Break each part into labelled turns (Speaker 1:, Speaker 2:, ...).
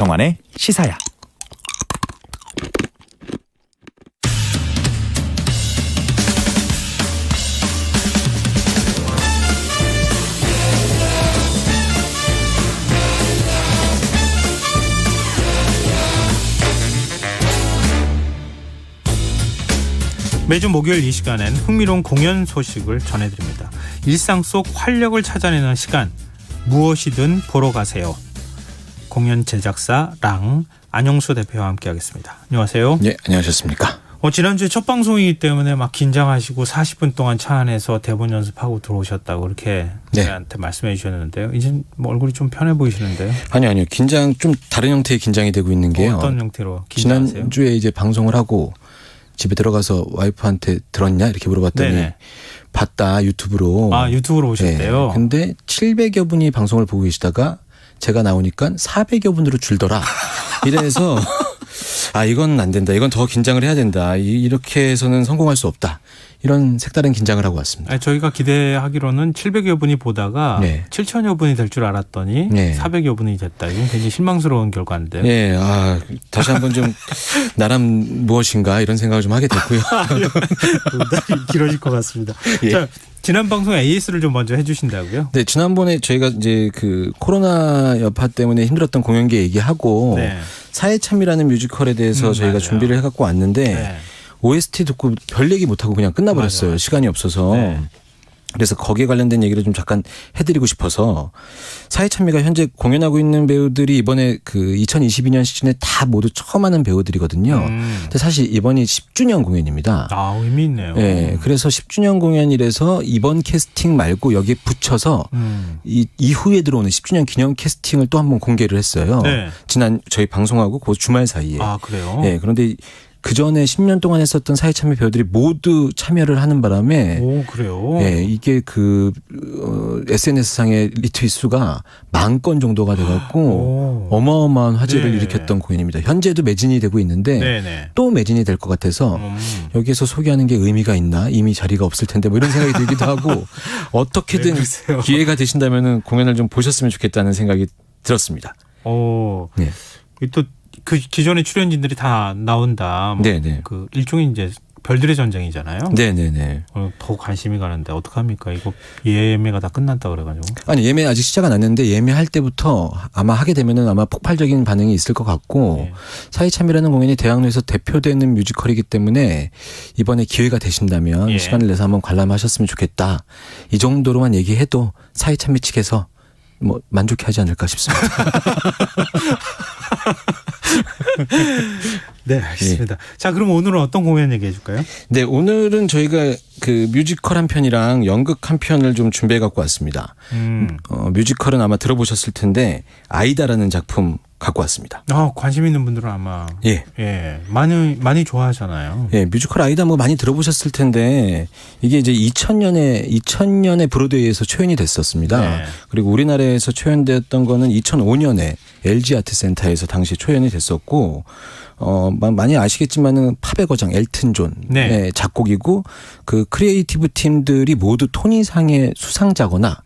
Speaker 1: 정환의 시사야.
Speaker 2: 매주 목요일 이 시간엔 흥미로운 공연 소식을 전해드립니다. 일상 속 활력을 찾아내는 시간, 무엇이든 보러 가세요. 공연 제작사 랑 안영수 대표와 함께하겠습니다. 안녕하세요.
Speaker 3: 네, 안녕하셨습니까?
Speaker 2: 지난주에 첫 방송이기 때문에 막 긴장하시고 40분 동안 차 안에서 대본 연습하고 들어오셨다고 그렇게 저희한테 말씀해 주셨는데요. 이제 뭐 얼굴이 좀 편해 보이시는데요.
Speaker 3: 아니요. 긴장 좀 다른 형태의 긴장이 되고 있는 게요.
Speaker 2: 어떤 형태로 긴장하세요?
Speaker 3: 지난주에 이제 방송을 하고 집에 들어가서 와이프한테 들었냐 이렇게 물어봤더니
Speaker 2: 네네.
Speaker 3: 봤다 유튜브로.
Speaker 2: 아, 유튜브로 보셨대요.
Speaker 3: 네. 근데 700여 분이 방송을 보고 계시다가 제가 나오니까 400여 분으로 줄더라. 이래서 아, 이건 안 된다. 이건 더 긴장을 해야 된다. 이렇게 해서는 성공할 수 없다. 이런 색다른 긴장을 하고 왔습니다.
Speaker 2: 아니, 저희가 기대하기로는 700여 분이 보다가
Speaker 3: 네.
Speaker 2: 7천여 분이 될 줄 알았더니
Speaker 3: 네.
Speaker 2: 400여 분이 됐다. 이건 굉장히 실망스러운 결과인데요.
Speaker 3: 네, 다시 한번 좀 나란 무엇인가 이런 생각을 좀 하게 됐고요.
Speaker 2: 길어질 것 같습니다.
Speaker 3: 예.
Speaker 2: 자, 지난 방송 AS를 좀 먼저 해주신다고요?
Speaker 3: 네, 지난번에 저희가 이제 그 코로나 여파 때문에 힘들었던 공연계 얘기하고
Speaker 2: 네.
Speaker 3: 사회참이라는 뮤지컬에 대해서 저희가
Speaker 2: 맞아요.
Speaker 3: 준비를 해갖고 왔는데
Speaker 2: 네.
Speaker 3: OST 듣고 별 얘기 못하고 그냥 끝나버렸어요.
Speaker 2: 맞아요.
Speaker 3: 시간이 없어서.
Speaker 2: 네.
Speaker 3: 그래서 거기에 관련된 얘기를 좀 잠깐 해드리고 싶어서 사회참미가 현재 공연하고 있는 배우들이 이번에 그 2022년 시즌에 다 모두 처음 하는 배우들이거든요. 근데 사실 이번이 10주년 공연입니다.
Speaker 2: 아, 의미 있네요.
Speaker 3: 네, 그래서 10주년 공연이라서 이번 캐스팅 말고 여기에 붙여서 이 이후에 들어오는 10주년 기념 캐스팅을 또 한 번 공개를 했어요.
Speaker 2: 네.
Speaker 3: 지난 저희 방송하고 그 주말 사이에.
Speaker 2: 아, 그래요?
Speaker 3: 네, 그런데 그 전에 10년 동안 했었던 사회참여 배우들이 모두 참여를 하는 바람에
Speaker 2: 오, 그래요?
Speaker 3: 네, 이게 그 SNS상의 리트윗 수가 10,000건 정도가 돼갖고 어마어마한 화제를
Speaker 2: 네.
Speaker 3: 일으켰던 공연입니다. 현재도 매진이 되고 있는데
Speaker 2: 네네.
Speaker 3: 또 매진이 될 것 같아서 여기에서 소개하는 게 의미가 있나? 이미 자리가 없을 텐데 뭐 이런 생각이 들기도 하고 어떻게든 기회가 되신다면 공연을 좀 보셨으면 좋겠다는 생각이 들었습니다.
Speaker 2: 오,
Speaker 3: 네.
Speaker 2: 또 그 기존의 출연진들이 다 나온다. 뭐
Speaker 3: 네네.
Speaker 2: 그 일종의 이제 별들의 전쟁이잖아요.
Speaker 3: 네네네.
Speaker 2: 더 관심이 가는데 어떡합니까? 이거 예매가 다 끝났다 그래가지고.
Speaker 3: 아니, 예매 아직 시작 안 했는데 예매할 때부터 아마 하게 되면은 아마 폭발적인 반응이 있을 것 같고
Speaker 2: 네.
Speaker 3: 사회참이라는 공연이 대학로에서 대표되는 뮤지컬이기 때문에 이번에 기회가 되신다면
Speaker 2: 예.
Speaker 3: 시간을 내서 한번 관람하셨으면 좋겠다. 이 정도로만 얘기해도 사회참미 측에서 뭐 만족해하지 않을까 싶습니다.
Speaker 2: 네, 알겠습니다. 자, 그럼 오늘은 어떤 공연 얘기해 줄까요?
Speaker 3: 네, 오늘은 저희가 그 뮤지컬 한 편이랑 연극 한 편을 좀 준비해 갖고 왔습니다. 뮤지컬은 아마 들어보셨을 텐데 아이다라는 작품 갖고 왔습니다.
Speaker 2: 관심 있는 분들은 아마
Speaker 3: 예.
Speaker 2: 많이 좋아하잖아요.
Speaker 3: 예, 뮤지컬 아이다 뭐 많이 들어보셨을 텐데 이게 이제 2000년에 브로드웨이에서 초연이 됐었습니다.
Speaker 2: 네.
Speaker 3: 그리고 우리나라에서 초연되었던 거는 2005년에 LG 아트센터에서 당시 초연이 됐었고 많이 아시겠지만은 팝의 거장 엘튼 존
Speaker 2: 네.
Speaker 3: 작곡이고 그 크리에이티브 팀들이 모두 토니상의 수상자거나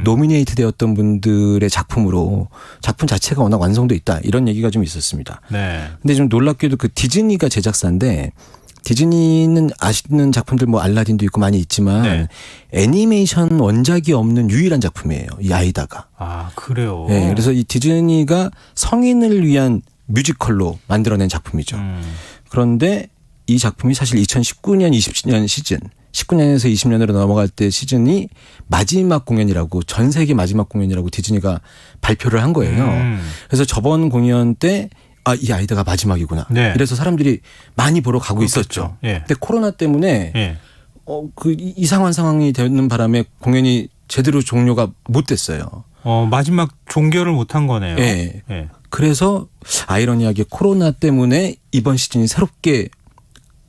Speaker 3: 노미네이트 되었던 분들의 작품으로 작품 자체가 워낙 완성돼 있다 이런 얘기가 좀 있었습니다.
Speaker 2: 네.
Speaker 3: 근데 좀 놀랍게도 그 디즈니가 제작사인데 디즈니는 아시는 작품들 뭐 알라딘도 있고 많이 있지만
Speaker 2: 네.
Speaker 3: 애니메이션 원작이 없는 유일한 작품이에요. 이 아이다가.
Speaker 2: 아, 그래요?
Speaker 3: 네, 그래서 이 디즈니가 성인을 위한 뮤지컬로 만들어낸 작품이죠. 그런데 이 작품이 사실 2019년, 20년 시즌 19년에서 20년으로 넘어갈 때 시즌이 마지막 공연이라고 전 세계 마지막 공연이라고 디즈니가 발표를 한 거예요. 그래서 저번 공연 때 이 아이다가 마지막이구나.
Speaker 2: 네.
Speaker 3: 이래서 사람들이 많이 보러 가고 있었죠.
Speaker 2: 예.
Speaker 3: 근데 코로나 때문에
Speaker 2: 예.
Speaker 3: 그 이상한 상황이 되는 바람에 공연이 제대로 종료가 못 됐어요.
Speaker 2: 마지막 종결을 못한 거네요.
Speaker 3: 예.
Speaker 2: 예.
Speaker 3: 그래서 아이러니하게 코로나 때문에 이번 시즌이 새롭게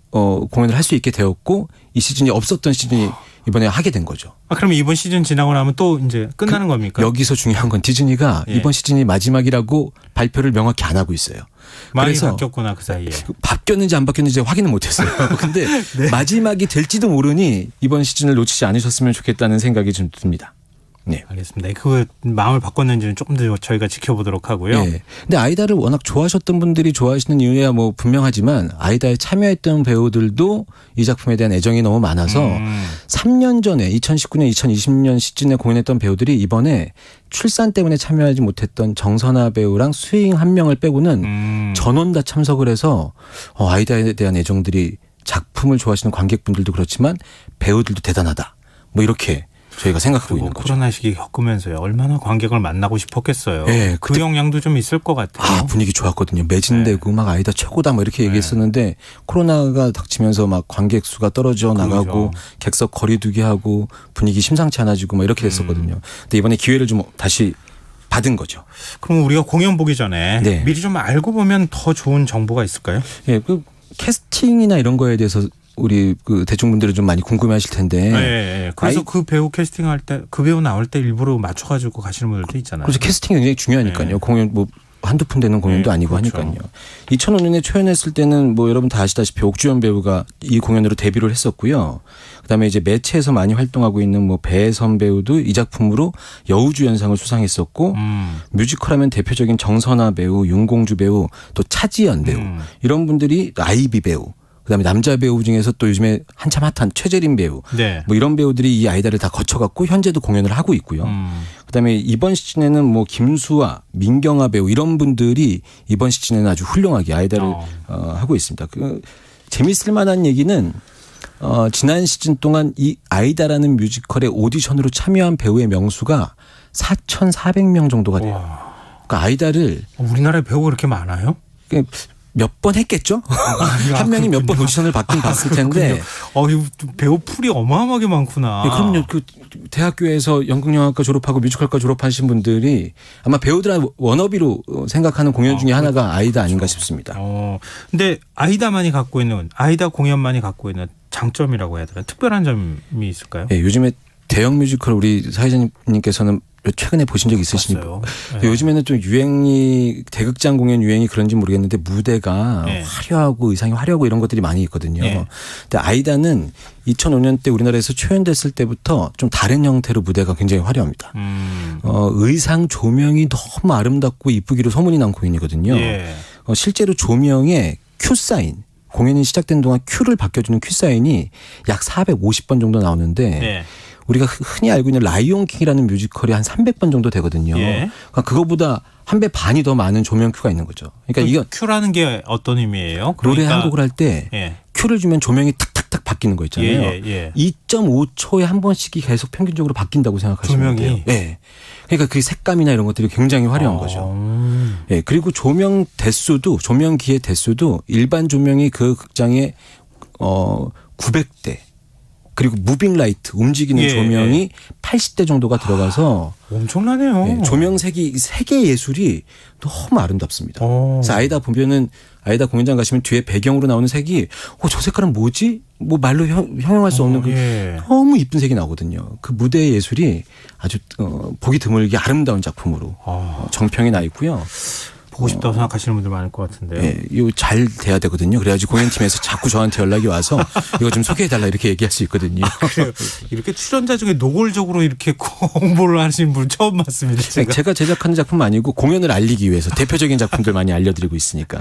Speaker 3: 공연을 할 수 있게 되었고 이 시즌이 없었던 시즌이 이번에 하게 된 거죠.
Speaker 2: 그럼 이번 시즌 지나고 나면 또 이제 끝나는 겁니까?
Speaker 3: 여기서 중요한 건 디즈니가
Speaker 2: 예.
Speaker 3: 이번 시즌이 마지막이라고 발표를 명확히 안 하고 있어요.
Speaker 2: 많이
Speaker 3: 그래서
Speaker 2: 바뀌었구나 그 사이에.
Speaker 3: 바뀌었는지 안 바뀌었는지 확인은 못했어요. 근데
Speaker 2: 네.
Speaker 3: 마지막이 될지도 모르니 이번 시즌을 놓치지 않으셨으면 좋겠다는 생각이 좀 듭니다. 네.
Speaker 2: 알겠습니다. 그 마음을 바꿨는지는 조금 더 저희가 지켜보도록 하고요.
Speaker 3: 네. 근데 아이다를 워낙 좋아하셨던 분들이 좋아하시는 이유야 뭐 분명하지만 아이다에 참여했던 배우들도 이 작품에 대한 애정이 너무 많아서 3년 전에 2019년, 2020년 시즌에 공연했던 배우들이 이번에 출산 때문에 참여하지 못했던 정선아 배우랑 수잉 한 명을 빼고는 전원 다 참석을 해서 아이다에 대한 애정들이 작품을 좋아하시는 관객분들도 그렇지만 배우들도 대단하다. 뭐 이렇게 저희가 생각하고 있는 거죠.
Speaker 2: 코로나 시기 겪으면서요. 얼마나 관객을 만나고 싶었겠어요.
Speaker 3: 네,
Speaker 2: 그 영향도 좀 있을 것 같아요.
Speaker 3: 분위기 좋았거든요. 매진되고 막 아이다 최고다 뭐 이렇게 얘기했었는데 코로나가 닥치면서 막 관객 수가 떨어져 나가고 객석 거리두기 하고 분위기 심상치 않아지고 막 이렇게 됐었거든요. 근데 이번에 기회를 좀 다시 받은 거죠.
Speaker 2: 그럼 우리가 공연 보기 전에
Speaker 3: 네.
Speaker 2: 미리 좀 알고 보면 더 좋은 정보가 있을까요?
Speaker 3: 예, 그 캐스팅이나 이런 거에 대해서 우리 그 대중분들은 좀 많이 궁금해하실 텐데.
Speaker 2: 네. 그래서 그 배우 캐스팅할 때 그 배우 나올 때 일부러 맞춰가지고 가시는 분들도 있잖아요.
Speaker 3: 그래서 캐스팅이 굉장히 중요하니까요.
Speaker 2: 네.
Speaker 3: 공연 뭐 한두 푼 되는 공연도
Speaker 2: 네,
Speaker 3: 아니고
Speaker 2: 그렇죠.
Speaker 3: 하니까요. 2005년에 초연했을 때는 뭐 여러분 다 아시다시피 옥주현 배우가 이 공연으로 데뷔를 했었고요. 그다음에 이제 매체에서 많이 활동하고 있는 뭐 배혜선 배우도 이 작품으로 여우주연상을 수상했었고 뮤지컬하면 대표적인 정선아 배우, 윤공주 배우, 또 차지연 배우 이런 분들이 아이비 배우. 그다음에 남자 배우 중에서 또 요즘에 한참 핫한 최재림 배우,
Speaker 2: 네.
Speaker 3: 뭐 이런 배우들이 이 아이다를 다 거쳐갖고 현재도 공연을 하고 있고요. 그다음에 이번 시즌에는 뭐 김수아, 민경아 배우 이런 분들이 이번 시즌에는 아주 훌륭하게 아이다를 하고 있습니다. 그 재밌을 만한 얘기는 지난 시즌 동안 이 아이다라는 뮤지컬의 오디션으로 참여한 배우의 명수가 4,400명 정도가 돼요. 그러니까 아이다를
Speaker 2: 우리나라에 배우가 그렇게 많아요?
Speaker 3: 몇 번 했겠죠? 한 명이 몇 번 오디션을 받긴 봤을 텐데.
Speaker 2: 이 배우 풀이 어마어마하게 많구나.
Speaker 3: 네, 그럼요. 그 대학교에서 연극영화과 졸업하고 뮤지컬과 졸업하신 분들이 아마 배우들한 워너비로 생각하는 공연 중에 하나가 아이다 아닌가 싶습니다.
Speaker 2: 근데 아이다만이 갖고 있는 아이다 공연만이 갖고 있는 장점이라고 해야 되나? 특별한 점이 있을까요?
Speaker 3: 네, 요즘에 대형 뮤지컬 우리 사회자님께서는 최근에 보신 적 있으십니까? 네. 요즘에는 좀 유행이 대극장 공연 유행이 그런지 모르겠는데 무대가 화려하고 의상이 화려하고 이런 것들이 많이 있거든요. 근데 아이다는 2005년 때 우리나라에서 초연됐을 때부터 좀 다른 형태로 무대가 굉장히 화려합니다. 의상 조명이 너무 아름답고 이쁘기로 소문이 난 공연이거든요. 실제로 조명에 큐 사인 공연이 시작된 동안 큐를 바뀌어주는 큐 사인이 약 450번 정도 나오는데 우리가 흔히 알고 있는 라이온 킹이라는 뮤지컬이 한 300번 정도 되거든요. 그러니까 그거보다 한 배 반이 더 많은 조명 큐가 있는 거죠. 그러니까 이거
Speaker 2: 큐라는 게 어떤 의미예요? 그러니까
Speaker 3: 노래 한 곡을 할 때 큐를 주면 조명이 탁탁탁 바뀌는 거 있잖아요. 2.5초에 한 번씩이 계속 평균적으로 바뀐다고 생각하시면 돼요. 그러니까 그 색감이나 이런 것들이 굉장히 화려한 거죠. 그리고 조명 대수도 조명기의 대수도 일반 조명이 그 극장에 900대 그리고 무빙 라이트 움직이는 조명이 80대 정도가 들어가서
Speaker 2: 엄청나네요.
Speaker 3: 조명색이 색의 예술이 너무 아름답습니다. 그래서 아이다 보면은 아이다 공연장 가시면 뒤에 배경으로 나오는 색이 저 색깔은 뭐지? 뭐 말로 형용할 수 없는 너무 이쁜 색이 나오거든요. 그 무대의 예술이 아주 보기 드물게 아름다운 작품으로 정평이 나 있고요.
Speaker 2: 보고 싶다고 생각하시는 분들 많을 것 같은데요.
Speaker 3: 이거 잘 돼야 되거든요. 그래야지 공연팀에서 자꾸 저한테 연락이 와서 이거 좀 소개해달라 이렇게 얘기할 수 있거든요.
Speaker 2: 그래요. 이렇게 출연자 중에 노골적으로 이렇게 홍보를 하시는 분 처음 봤습니다.
Speaker 3: 제가 제작하는 작품 아니고 공연을 알리기 위해서 대표적인 작품들 많이 알려드리고 있으니까.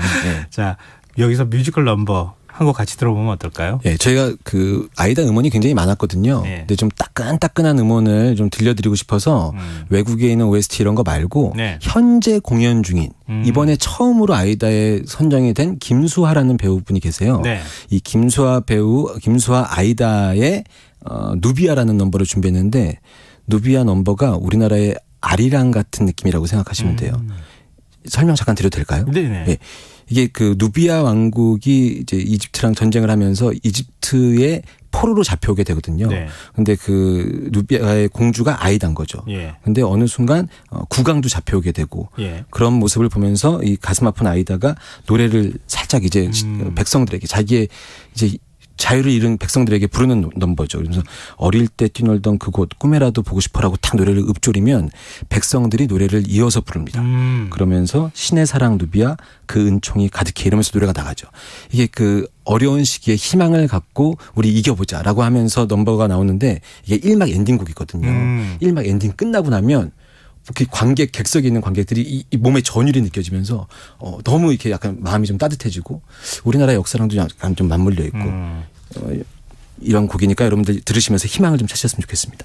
Speaker 2: 자, 여기서 뮤지컬 넘버 한 곡 같이 들어보면 어떨까요?
Speaker 3: 저희가 그 아이다 음원이 굉장히 많았거든요. 근데 좀 따끈따끈한 음원을 좀 들려드리고 싶어서 외국에 있는 OST 이런 거 말고 현재 공연 중인 이번에 처음으로 아이다에 선정이 된 김수하라는 배우분이 계세요. 이 김수하 아이다의 누비아라는 넘버를 준비했는데 누비아 넘버가 우리나라의 아리랑 같은 느낌이라고 생각하시면 돼요. 설명 잠깐 드려도 될까요?
Speaker 2: 네네.
Speaker 3: 이게 그 누비아 왕국이 이제 이집트랑 전쟁을 하면서 이집트의 포로로 잡혀오게 되거든요. 근데 그 누비아의 공주가 아이다인 거죠. 근데 어느 순간 국왕도 잡혀오게 되고 그런 모습을 보면서 이 가슴 아픈 아이다가 노래를 살짝 이제 백성들에게 자기의 이제 자유를 잃은 백성들에게 부르는 넘버죠. 그래서 어릴 때 뛰놀던 그곳 꿈에라도 보고 싶어라고 딱 노래를 읊조리면 백성들이 노래를 이어서 부릅니다. 그러면서 신의 사랑 누비야 그 은총이 가득해 이러면서 노래가 나가죠. 이게 그 어려운 시기에 희망을 갖고 우리 이겨보자라고 하면서 넘버가 나오는데 이게 1막 엔딩곡이거든요. 1막 엔딩 끝나고 나면 그 객석에 있는 관객들이 이 몸에 전율이 느껴지면서 너무 이렇게 약간 마음이 좀 따뜻해지고 우리나라 역사랑도 약간 좀 맞물려 있고 이런 곡이니까 여러분들 들으시면서 희망을 좀 찾으셨으면 좋겠습니다.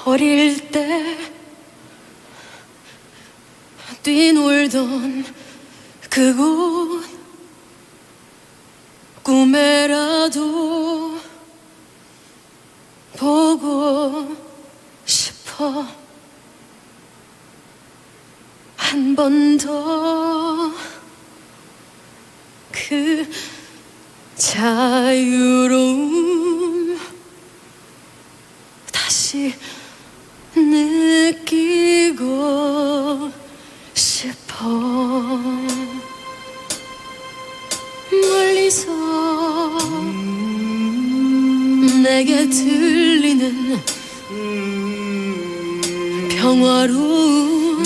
Speaker 1: 어릴 때 뛰놀던 그곳 꿈에라도 보고 싶어 한 번 더 그 자유로움 다시 느끼고 싶어 멀리서 내게 들리는 평화로운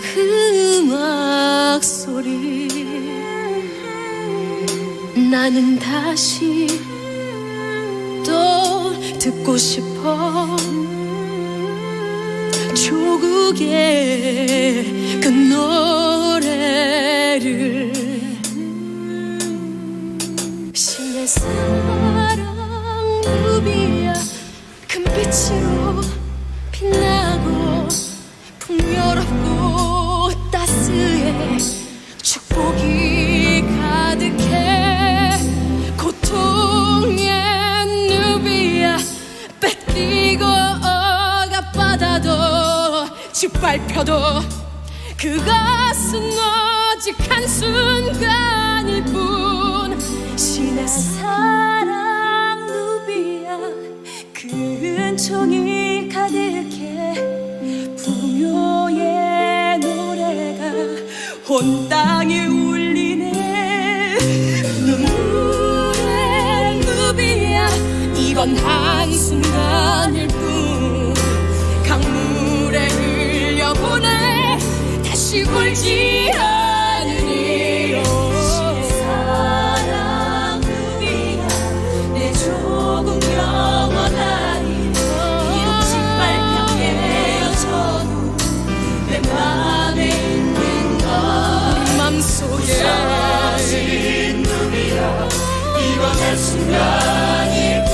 Speaker 1: 그 음악 소리 나는 다시 또 듣고 싶어 조국의 그 노래를 신의 사랑 누비야 금빛으로 빛나고 풍요롭고 따스해 축복이 가득해 고통의 누비야 뺏기고 받아도 짓밟혀도 그것은 오직 한순간일 뿐 신의 사랑 누비야 그 은총이 가득해 풍요의 노래가 온 땅에 울리네 눈물의 누비야 이건 한순간일 뿐 강물에 흘려보내 다시 울지 않으리요 사랑 누비야 내 조국 영원하니 비록 짓밟혀 헤어져도 내 맘에 있는 것 맘속에 사진 누비야 이건 한순간일 뿐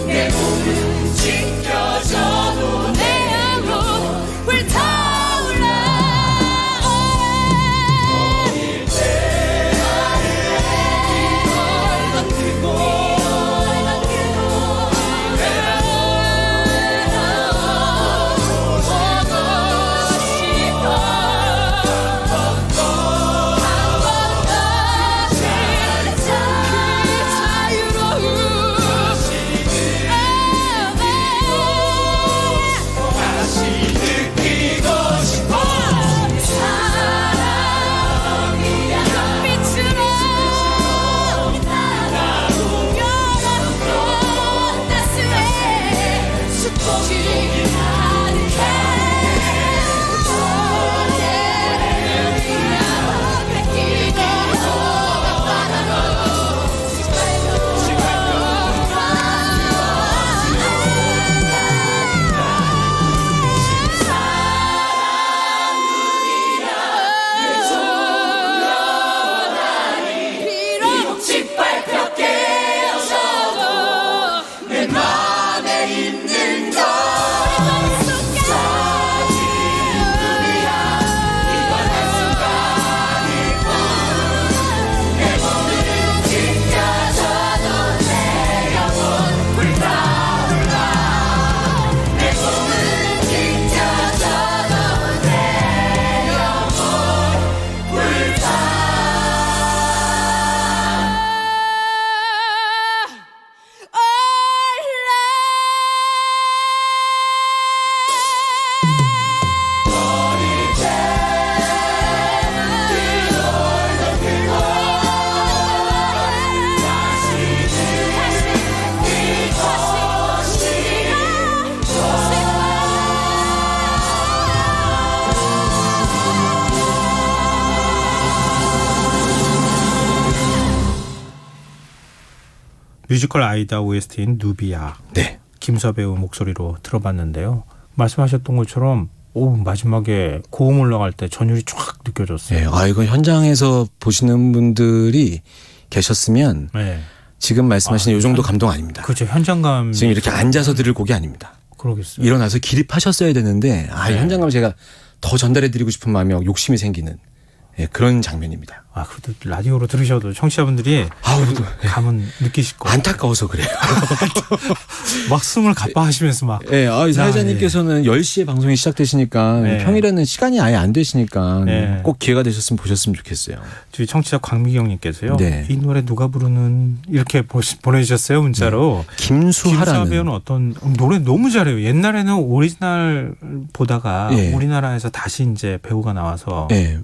Speaker 1: 내 몸은 찢겨져도 내 영혼 불타올라 어릴 때 뛰놀던 그곳 한 번 더
Speaker 2: 뮤지컬 아이다 OST인 누비아.
Speaker 3: 네.
Speaker 2: 김수아 배우 목소리로 들어봤는데요. 말씀하셨던 것처럼 마지막에 고음 올라갈 때 전율이 쫙 느껴졌어요.
Speaker 3: 네. 이거 현장에서 보시는 분들이 계셨으면
Speaker 2: 네.
Speaker 3: 지금 말씀하신 이 정도 감동 아닙니다.
Speaker 2: 그렇죠. 현장감.
Speaker 3: 지금 이렇게 앉아서 들을 곡이 아닙니다.
Speaker 2: 그러겠어요.
Speaker 3: 일어나서 기립하셨어야 되는데
Speaker 2: 네.
Speaker 3: 현장감 제가 더 전달해드리고 싶은 마음이 욕심이 생기는 그런 장면입니다.
Speaker 2: 그래도 라디오로 들으셔도 청취자분들이 감은 느끼실 거예요.
Speaker 3: 안타까워서 그래요.
Speaker 2: 막 숨을 가빠하시면서 막.
Speaker 3: 네, 사회자님께서는 10시에 방송이 시작되시니까
Speaker 2: 네.
Speaker 3: 평일에는 시간이 아예 안 되시니까
Speaker 2: 네.
Speaker 3: 꼭 기회가 되셨으면 보셨으면 좋겠어요.
Speaker 2: 저희 청취자 광미경님께서요.
Speaker 3: 네.
Speaker 2: 이 노래 누가 부르는 이렇게 보내주셨어요 문자로.
Speaker 3: 네. 김수하라는.
Speaker 2: 김수아 배우는 어떤 노래 너무 잘해요. 옛날에는 오리지널 보다가
Speaker 3: 네.
Speaker 2: 우리나라에서 다시 이제 배우가 나와서
Speaker 3: 네.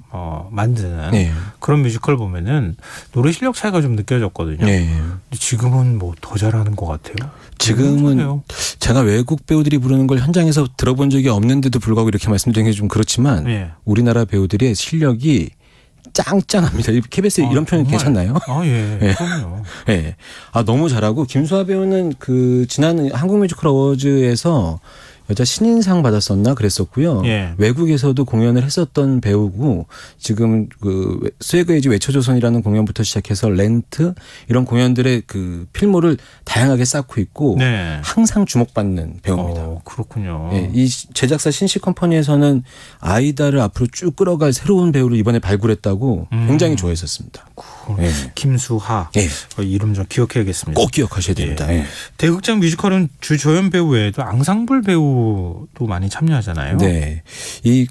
Speaker 2: 만드는
Speaker 3: 네.
Speaker 2: 그런 뮤지컬 보면은 노래 실력 차이가 좀 느껴졌거든요.
Speaker 3: 네.
Speaker 2: 근데 지금은 뭐 더 잘하는 것 같아요.
Speaker 3: 지금은 제가 외국 배우들이 부르는 걸 현장에서 들어본 적이 없는데도 불구하고 이렇게 말씀드리는 게 좀 그렇지만
Speaker 2: 네.
Speaker 3: 우리나라 배우들의 실력이 짱짱합니다. KBS에 이런 표현 괜찮나요?
Speaker 2: 예.
Speaker 3: 네.
Speaker 2: 그럼요.
Speaker 3: 네. 너무 잘하고 김수아 배우는 지난 한국 뮤지컬 어워즈에서 여자 신인상 받았었나 그랬었고요.
Speaker 2: 예.
Speaker 3: 외국에서도 공연을 했었던 배우고 지금 스웨그에이지 외쳐조선이라는 공연부터 시작해서 렌트 이런 공연들의 필모를 다양하게 쌓고 있고
Speaker 2: 네.
Speaker 3: 항상 주목받는 배우입니다.
Speaker 2: 그렇군요.
Speaker 3: 예, 이 제작사 신시 컴퍼니에서는 아이다를 앞으로 쭉 끌어갈 새로운 배우를 이번에 발굴했다고 굉장히 좋아했었습니다.
Speaker 2: 예. 김수하.
Speaker 3: 예.
Speaker 2: 이름 좀 기억해야겠습니다.
Speaker 3: 꼭 기억하셔야 됩니다.
Speaker 2: 예.
Speaker 3: 예.
Speaker 2: 대극장 뮤지컬은 주조연 배우 외에도 앙상블 배우도 많이 참여하잖아요.
Speaker 3: 네. 이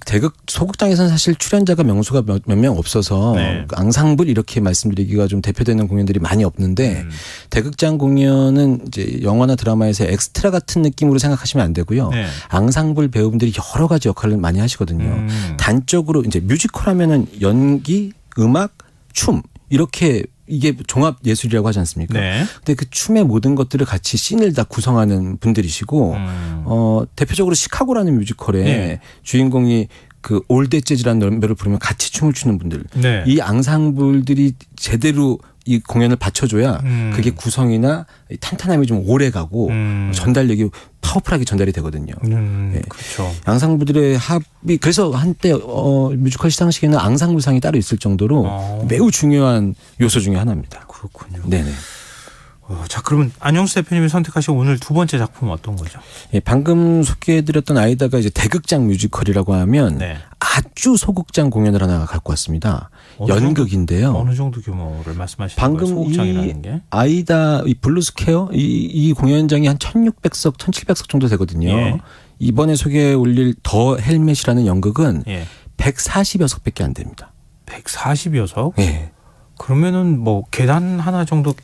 Speaker 3: 소극장에서는 사실 출연자가 명수가 몇 명 없어서
Speaker 2: 네.
Speaker 3: 앙상블 이렇게 말씀드리기가 좀 대표되는 공연들이 많이 없는데 대극장 공연은 이제 영화나 드라마에서 엑스트라 같은 느낌으로 생각하시면 안 되고요.
Speaker 2: 네.
Speaker 3: 앙상블 배우분들이 여러 가지 역할을 많이 하시거든요. 단적으로 이제 뮤지컬 하면은 연기, 음악, 춤 이렇게 이게 종합 예술이라고 하지 않습니까?
Speaker 2: 네.
Speaker 3: 근데 그 춤의 모든 것들을 같이 씬을 다 구성하는 분들이시고 대표적으로 시카고라는 뮤지컬의
Speaker 2: 네.
Speaker 3: 주인공이 올드 재즈라는 노래를 부르면 같이 춤을 추는 분들.
Speaker 2: 네.
Speaker 3: 이 앙상블들이 제대로 이 공연을 받쳐줘야 그게 구성이나 탄탄함이 좀 오래 가고 전달력이 파워풀하게 전달이 되거든요. 네.
Speaker 2: 그렇죠.
Speaker 3: 앙상블들의 합이 그래서 한때 뮤지컬 시상식에는 앙상블상이 따로 있을 정도로 매우 중요한 요소 중에 하나입니다.
Speaker 2: 그렇군요.
Speaker 3: 네네.
Speaker 2: 자, 그러면 안영수 대표님이 선택하신 오늘 두 번째 작품은 어떤 거죠?
Speaker 3: 예, 방금 소개해드렸던 아이다가 이제 대극장 뮤지컬이라고 하면
Speaker 2: 네.
Speaker 3: 아주 소극장 공연을 하나 갖고 왔습니다. 연극인데요.
Speaker 2: 어느 정도 규모를 말씀하시는
Speaker 3: 방금
Speaker 2: 거예요? 소극장이라는
Speaker 3: 이
Speaker 2: 게?
Speaker 3: 아이다 이 블루스퀘어 이 공연장이 한 1600석, 1700석 정도 되거든요.
Speaker 2: 예.
Speaker 3: 이번에 소개해 올릴 더 헬멧이라는 연극은
Speaker 2: 예.
Speaker 3: 140여 석밖에 안 됩니다.
Speaker 2: 140여 석?
Speaker 3: 예.
Speaker 2: 그러면은 뭐 계단 하나 정도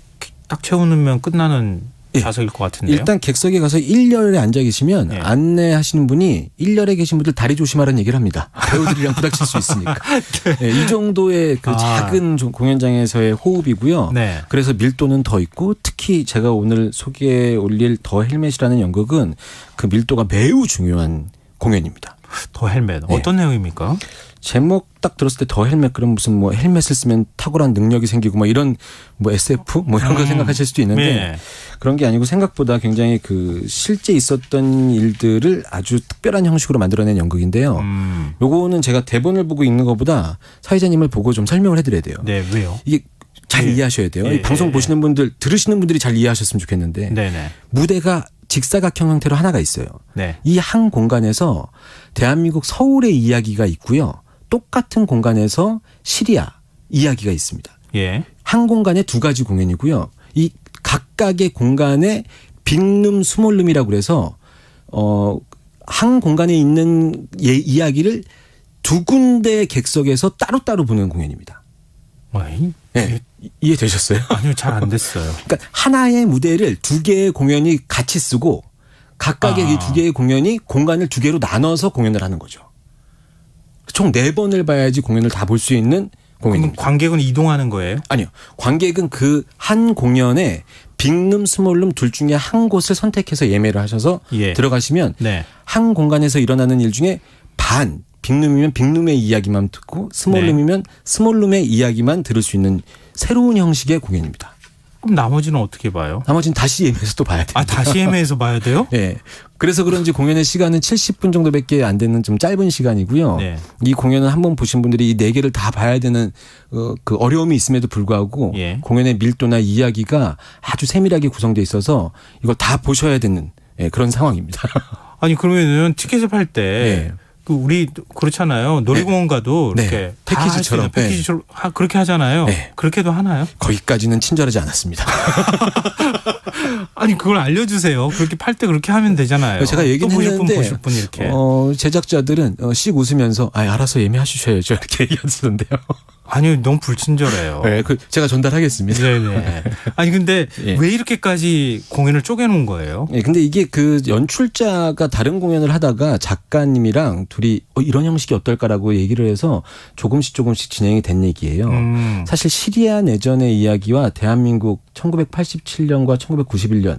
Speaker 2: 딱 채우면 끝나는 좌석일 것 같은데요.
Speaker 3: 일단 객석에 가서 1열에 앉아 계시면
Speaker 2: 예.
Speaker 3: 안내하시는 분이 1열에 계신 분들 다리 조심하라는 얘기를 합니다. 배우들이랑 부닥칠 수 있으니까. 네, 이 정도의 작은 공연장에서의 호흡이고요.
Speaker 2: 네.
Speaker 3: 그래서 밀도는 더 있고 특히 제가 오늘 소개해 올릴 더 헬멧이라는 연극은 그 밀도가 매우 중요한 공연입니다.
Speaker 2: 더 헬멧.
Speaker 3: 네.
Speaker 2: 어떤 내용입니까?
Speaker 3: 제목 딱 들었을 때 더 헬멧 그럼 무슨 뭐 헬멧을 쓰면 탁월한 능력이 생기고 뭐 이런 뭐 SF 뭐 이런 거 생각하실 수도 있는데
Speaker 2: 네.
Speaker 3: 그런 게 아니고 생각보다 굉장히 실제 있었던 일들을 아주 특별한 형식으로 만들어낸 연극인데요. 요거는 제가 대본을 보고 읽는 것보다 사회자님을 보고 좀 설명을 해드려야 돼요.
Speaker 2: 네, 왜요?
Speaker 3: 이게 잘 이해하셔야 돼요. 이 방송 보시는 분들 들으시는 분들이 잘 이해하셨으면 좋겠는데
Speaker 2: 네네.
Speaker 3: 무대가 직사각형 형태로 하나가 있어요.
Speaker 2: 네.
Speaker 3: 이 한 공간에서 대한민국 서울의 이야기가 있고요. 똑같은 공간에서 시리아 이야기가 있습니다.
Speaker 2: 예.
Speaker 3: 한 공간에 두 가지 공연이고요. 이 각각의 공간에 빅룸, 스몰룸이라고 그래서 한 공간에 있는 이야기를 두 군데 객석에서 따로따로 보는 공연입니다. 네. 이해되셨어요?
Speaker 2: 아니요, 잘 안 됐어요.
Speaker 3: 그러니까 하나의 무대를 두 개의 공연이 같이 쓰고 각각의 이 두 개의 공연이 공간을 두 개로 나눠서 공연을 하는 거죠. 총 4번을 봐야지 공연을 다 볼 수 있는
Speaker 2: 그럼
Speaker 3: 공연입니다.
Speaker 2: 관객은 이동하는 거예요?
Speaker 3: 아니요. 관객은 그 한 공연에 빅룸, 스몰룸 둘 중에 한 곳을 선택해서 예매를 하셔서 들어가시면
Speaker 2: 네.
Speaker 3: 한 공간에서 일어나는 일 중에 반, 빅룸이면 빅룸의 이야기만 듣고 스몰룸이면 스몰룸의 이야기만 들을 수 있는 새로운 형식의 공연입니다.
Speaker 2: 그럼 나머지는 어떻게 봐요?
Speaker 3: 나머지는 다시 예매해서 또 봐야 돼요.
Speaker 2: 아, 다시 예매해서 봐야 돼요?
Speaker 3: 네. 그래서 그런지 공연의 시간은 70분 정도밖에 안 되는 좀 짧은 시간이고요.
Speaker 2: 네.
Speaker 3: 이 공연을 한번 보신 분들이 이 4개를 다 봐야 되는 그 어려움이 있음에도 불구하고
Speaker 2: 예.
Speaker 3: 공연의 밀도나 이야기가 아주 세밀하게 구성되어 있어서 이걸 다 보셔야 되는 그런 상황입니다.
Speaker 2: 아니 그러면은 티켓을 팔 때
Speaker 3: 네.
Speaker 2: 그 우리 그렇잖아요. 놀이공원 가도
Speaker 3: 네.
Speaker 2: 이렇게
Speaker 3: 패키지처럼.
Speaker 2: 패키지처럼 그렇게 하잖아요.
Speaker 3: 네.
Speaker 2: 그렇게도 하나요?
Speaker 3: 거기까지는 친절하지 않았습니다.
Speaker 2: 아니 그걸 알려주세요. 그렇게 팔 때 그렇게 하면 되잖아요.
Speaker 3: 제가 얘기는
Speaker 2: 또 보실 분
Speaker 3: 했는데
Speaker 2: 보실 분 이렇게.
Speaker 3: 제작자들은 씩 웃으면서 알아서 예매하셔야죠 이렇게 얘기하시던데요.
Speaker 2: 아니 너무 불친절해요.
Speaker 3: 네, 제가 전달하겠습니다.
Speaker 2: 네네. 아니 근데
Speaker 3: 예.
Speaker 2: 왜 이렇게까지 공연을 쪼개놓은 거예요?
Speaker 3: 예, 근데 이게 그 연출자가 다른 공연을 하다가 작가님이랑 둘이 이런 형식이 어떨까라고 얘기를 해서 조금씩 진행이 된 얘기예요. 사실 시리아 내전의 이야기와 대한민국 1987년과 1991년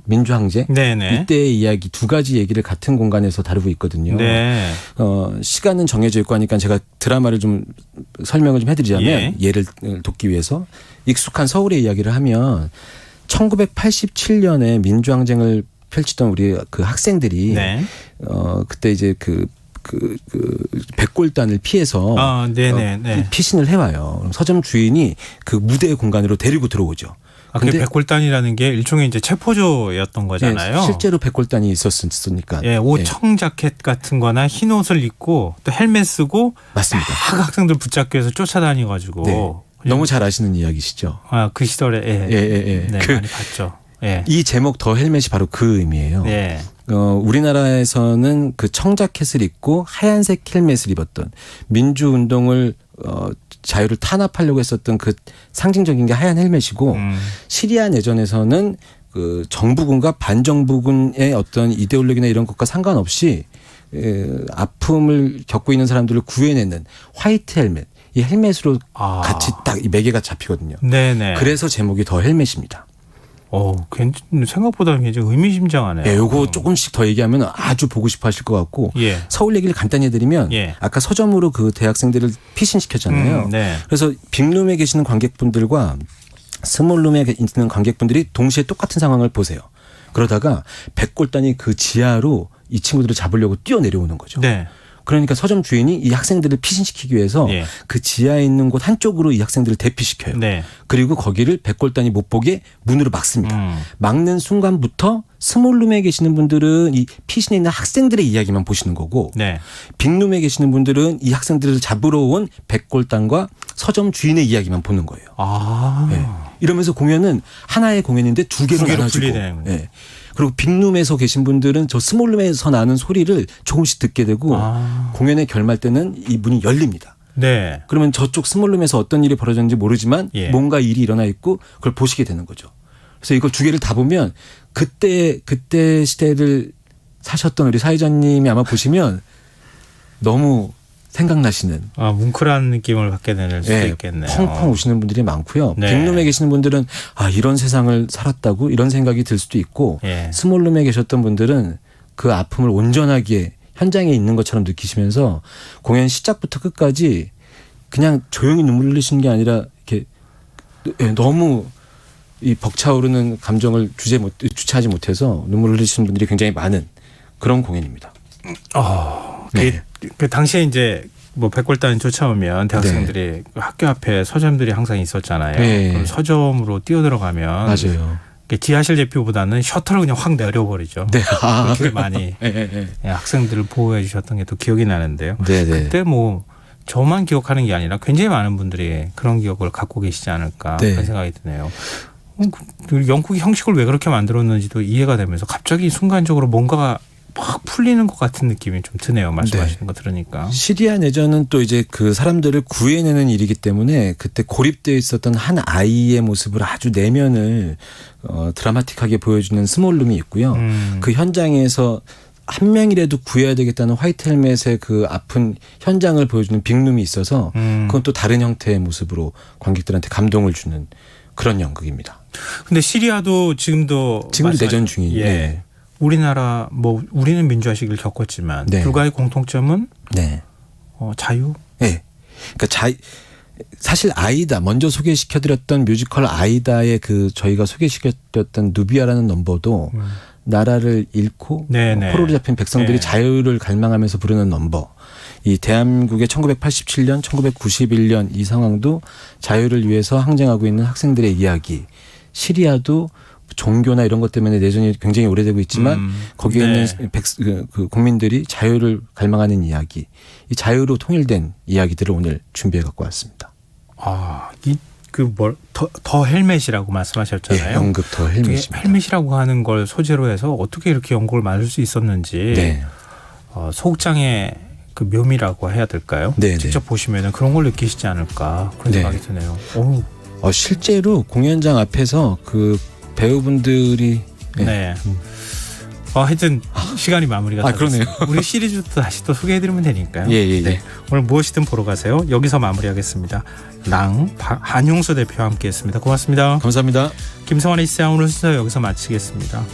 Speaker 3: 민주항쟁
Speaker 2: 네네.
Speaker 3: 이때의 이야기 두 가지 얘기를 같은 공간에서 다루고 있거든요.
Speaker 2: 네.
Speaker 3: 시간은 정해져 있고 하니까 제가 드라마를 좀 설명을 좀 해드리자면
Speaker 2: 예.
Speaker 3: 예를 돕기 위해서 익숙한 서울의 이야기를 하면 1987년에 민주항쟁을 펼치던 우리 그 학생들이
Speaker 2: 네.
Speaker 3: 그때 이제 그 백골단을 피해서
Speaker 2: 네네.
Speaker 3: 피신을 해와요. 그럼 서점 주인이 그 무대 공간으로 데리고 들어오죠.
Speaker 2: 그게 백골단이라는 게 일종의 이제 체포조였던 거잖아요.
Speaker 3: 네, 실제로 백골단이 있었으니까.
Speaker 2: 예, 옷 청자켓 같은 거나 흰 옷을 입고 또 헬멧 쓰고
Speaker 3: 맞습니다.
Speaker 2: 막 학생들 붙잡기 위해서 쫓아다니가지고.
Speaker 3: 네. 너무 잘 아시는 이야기시죠.
Speaker 2: 그 시절에
Speaker 3: 예.
Speaker 2: 네, 많이 봤죠. 예.
Speaker 3: 이 제목 더 헬멧이 바로 그 의미예요.
Speaker 2: 예.
Speaker 3: 우리나라에서는 그 청자켓을 입고 하얀색 헬멧을 입었던 민주운동을 자유를 탄압하려고 했었던 그 상징적인 게 하얀 헬멧이고 시리아 내전에서는 그 정부군과 반정부군의 어떤 이데올로기나 이런 것과 상관없이 아픔을 겪고 있는 사람들을 구해내는 화이트 헬멧. 이 헬멧으로 같이 딱 이 매개가 잡히거든요.
Speaker 2: 네네.
Speaker 3: 그래서 제목이 더 헬멧입니다.
Speaker 2: 생각보다 굉장히 의미심장하네요.
Speaker 3: 예, 요거 조금씩 더 얘기하면 아주 보고 싶어 하실 것 같고
Speaker 2: 예.
Speaker 3: 서울 얘기를 간단히 해드리면
Speaker 2: 예.
Speaker 3: 아까 서점으로 그 대학생들을 피신시켰잖아요.
Speaker 2: 네.
Speaker 3: 그래서 빅룸에 계시는 관객분들과 스몰룸에 있는 관객분들이 동시에 똑같은 상황을 보세요. 그러다가 백골단이 그 지하로 이 친구들을 잡으려고 뛰어내려오는 거죠.
Speaker 2: 네.
Speaker 3: 그러니까 서점 주인이 이 학생들을 피신시키기 위해서
Speaker 2: 예.
Speaker 3: 그 지하에 있는 곳 한쪽으로 이 학생들을 대피시켜요.
Speaker 2: 네.
Speaker 3: 그리고 거기를 백골단이 못 보게 문으로 막습니다. 막는 순간부터 스몰룸에 계시는 분들은 이 피신에 있는 학생들의 이야기만 보시는 거고
Speaker 2: 네.
Speaker 3: 빅룸에 계시는 분들은 이 학생들을 잡으러 온 백골단과 서점 주인의 이야기만 보는 거예요. 네. 이러면서 공연은 하나의 공연인데 두 개로 나눠지고 네. 그리고 빅룸에서 계신 분들은 저 스몰룸에서 나는 소리를 조금씩 듣게 되고 공연의 결말 때는 이 문이 열립니다.
Speaker 2: 네.
Speaker 3: 그러면 저쪽 스몰룸에서 어떤 일이 벌어졌는지 모르지만
Speaker 2: 예.
Speaker 3: 뭔가 일이 일어나 있고 그걸 보시게 되는 거죠. 그래서 이걸 두 개를 다 보면 그때 시대를 사셨던 우리 사회자님이 아마 보시면 너무 생각나시는
Speaker 2: 뭉클한 느낌을 받게 될 수도 있겠네요.
Speaker 3: 펑펑 우시는 분들이 많고요.
Speaker 2: 네.
Speaker 3: 빅룸에 계시는 분들은 이런 세상을 살았다고 이런 생각이 들 수도 있고
Speaker 2: 예.
Speaker 3: 스몰룸에 계셨던 분들은 그 아픔을 온전하게 현장에 있는 것처럼 느끼시면서 공연 시작부터 끝까지 그냥 조용히 눈물 흘리시는 게 아니라 이렇게 너무 이 벅차오르는 감정을 주체하지 못해서 눈물 흘리시는 분들이 굉장히 많은 그런 공연입니다. 네.
Speaker 2: 그 당시에 이제 뭐 백골단이 쫓아오면 대학생들이 학교 앞에 서점들이 항상 있었잖아요.
Speaker 3: 네.
Speaker 2: 그럼 서점으로 뛰어들어가면
Speaker 3: 맞아요.
Speaker 2: 지하실 대표보다는 셔터를 그냥 확 내려버리죠.
Speaker 3: 네.
Speaker 2: 그렇게 많이 학생들을 보호해 주셨던 게 또 기억이 나는데요.
Speaker 3: 네네.
Speaker 2: 그때 뭐 저만 기억하는 게 아니라 굉장히 많은 분들이 그런 기억을 갖고 계시지 않을까
Speaker 3: 네.
Speaker 2: 그런 생각이 드네요. 영국이 형식을 왜 그렇게 만들었는지도 이해가 되면서 갑자기 순간적으로 뭔가가 막 풀리는 것 같은 느낌이 좀 드네요. 말씀하시는 거 들으니까.
Speaker 3: 시리아 내전은 또 이제 그 사람들을 구해내는 일이기 때문에 그때 고립되어 있었던 한 아이의 모습을 아주 내면을 드라마틱하게 보여주는 스몰룸이 있고요. 그 현장에서 한 명이라도 구해야 되겠다는 화이트 헬멧의 그 아픈 현장을 보여주는 빅룸이 있어서 그건 또 다른 형태의 모습으로 관객들한테 감동을 주는 그런 연극입니다.
Speaker 2: 근데 시리아도 지금도
Speaker 3: 내전 중이에요.
Speaker 2: 예. 우리나라 뭐 우리는 민주화 시기를 겪었지만
Speaker 3: 네.
Speaker 2: 불가의 공통점은
Speaker 3: 네.
Speaker 2: 자유.
Speaker 3: 네. 그러니까 사실 아이다 먼저 소개시켜드렸던 뮤지컬 아이다의 그 저희가 소개시켜드렸던 누비아라는 넘버도 나라를 잃고
Speaker 2: 네네.
Speaker 3: 포로로 잡힌 백성들이
Speaker 2: 네.
Speaker 3: 자유를 갈망하면서 부르는 넘버. 이 대한민국의 1987년, 1991년 이 상황도 자유를 위해서 항쟁하고 있는 학생들의 이야기. 시리아도 종교나 이런 것 때문에 내전이 굉장히 오래되고 있지만 거기에
Speaker 2: 네.
Speaker 3: 있는 그 국민들이 자유를 갈망하는 이야기. 이 자유로 통일된 이야기들을 오늘 준비해 갖고 왔습니다.
Speaker 2: 아, 더 헬멧이라고 말씀하셨잖아요.
Speaker 3: 예, 연극 더 헬멧입니다.
Speaker 2: 헬멧이라고 하는 걸 소재로 해서 어떻게 이렇게 연극을 만들 수 있었는지
Speaker 3: 네.
Speaker 2: 소극장의 그 묘미라고 해야 될까요?
Speaker 3: 네,
Speaker 2: 직접
Speaker 3: 네.
Speaker 2: 보시면 그런 걸 느끼시지 않을까 그런
Speaker 3: 네.
Speaker 2: 생각이 드네요. 오,
Speaker 3: 실제로 공연장 앞에서 그 배우분들이
Speaker 2: 네. 하여튼 시간이 마무리가
Speaker 3: 그러네요.
Speaker 2: 됐습니다. 우리 시리즈도 다시 또 소개해드리면 되니까요.
Speaker 3: 예.
Speaker 2: 네. 오늘 무엇이든 보러 가세요. 여기서 마무리하겠습니다. 한용수 대표와 함께했습니다. 고맙습니다.
Speaker 3: 감사합니다.
Speaker 2: 김성환의 시사 오늘 순서 여기서 마치겠습니다.